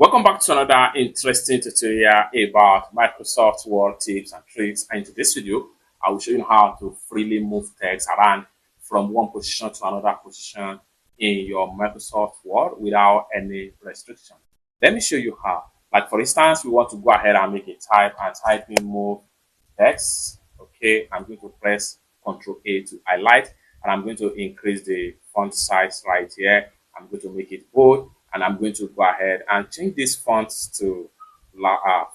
Welcome back to another interesting tutorial about Microsoft Word tips and tricks. And in today's video, I will show you how to freely move text around from one position to another position in your Microsoft Word without any restriction. Let me show you how. Like for instance, we want to go ahead and make a type and type in move text. Okay, I'm going to press Ctrl A to highlight, and I'm going to increase the font size right here. I'm going to make it bold, and I'm going to go ahead and change this font to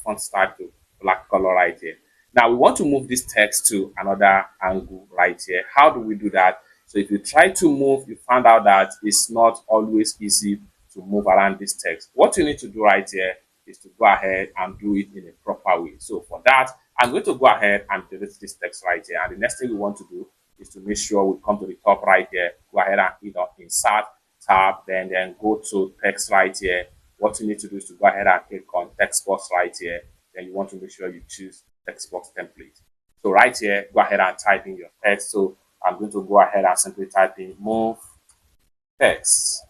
font style to black color right here. Now we want to move this text to another angle right here. How do we do that? So if you try to move, you find out that it's not always easy to move around this text. What you need to do right here is to go ahead and do it in a proper way. So for that, I'm going to go ahead and delete this text right here. And the next thing we want to do is to make sure we come to the top right here, go ahead and hit on insert tab, then go to text right here. What you need to do is to go ahead and click on text box right here. Then you want to make sure you choose text box template. So right here, go ahead and type in your text. So I'm going to go ahead and simply type in move text,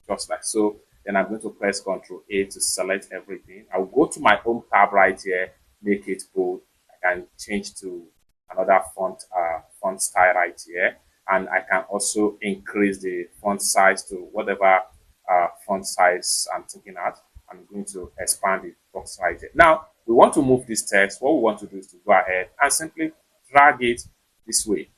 just like so. Then I'm going to press Ctrl A to select everything. I'll go to my home tab right here, make it bold. I can change to another font style right here, and I can also increase the font size to whatever font size I'm thinking at. I'm going to expand the box right here. Now we want to move this text. What we want to do is to go ahead and simply drag it this way,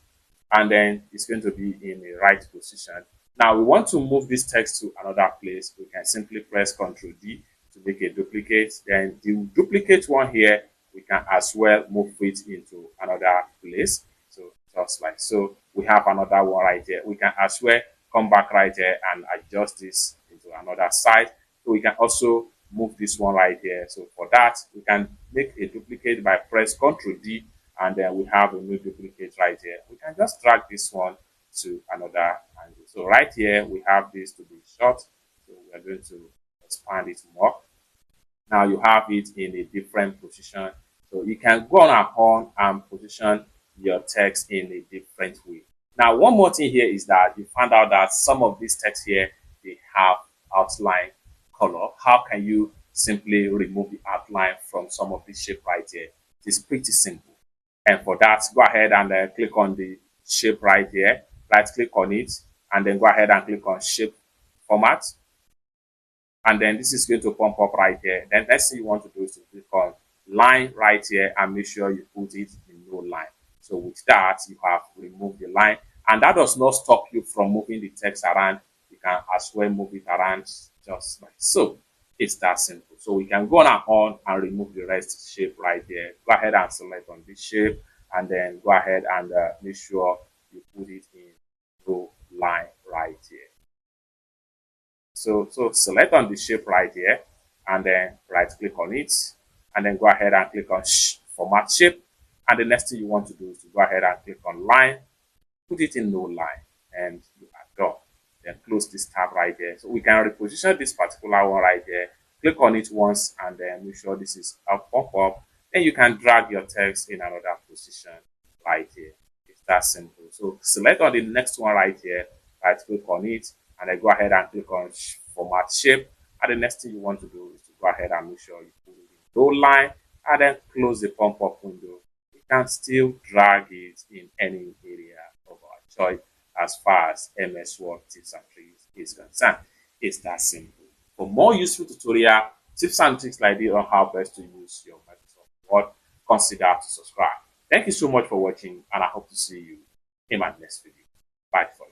and then it's going to be in the right position. Now we want to move this text to another place. We can simply press Ctrl D to make a duplicate. Then the duplicate one here, we can as well move it into another place. So just like so, we have another one right here. We can as well come back right here and adjust this into another side. So we can also move this one right here. So for that, we can make a duplicate by press Ctrl D, and then we have a new duplicate right here. We can just drag this one to another angle. So right here, we have this to be short. So we are going to expand it more. Now you have it in a different position. So you can go on and position your text in a different way. Now, one more thing here is that you find out that some of these text here, they have outline color. How can you simply remove the outline from some of this shape right here? It is pretty simple. And for that, go ahead and click on the shape right here. Right click on it, and then go ahead and click on shape format. And then this is going to pump up right here. Then next thing you want to do is to click on line right here and make sure you put it in no line. So with that, you have removed the line, and that does not stop you from moving the text around. You can as well move it around just like so. It's that simple. So we can go on and remove the rest shape right here. Go ahead and select on this shape, and then go ahead and make sure you put it in no line right here. So select on the shape right here, and then right click on it, and then go ahead and click on format shape. And the next thing you want to do is to go ahead and click on line, put it in no line, and you are done. Then close this tab right there. So we can reposition this particular one right there. Click on it once, and then make sure this is up, pop up. Then you can drag your text in another position right here. It's that simple. So select on the next one right here, right click on it, and then go ahead and click on format shape. And the next thing you want to do is to go ahead and make sure you put it in no line, and then close the pump up window. You can still drag it in any area of our choice as far as MS Word tips and tricks is concerned. It's that simple. For more useful tutorial tips and tricks like this on how best to use your Microsoft Word, consider to subscribe. Thank you so much for watching, and I hope to see you in my next video. Bye for now.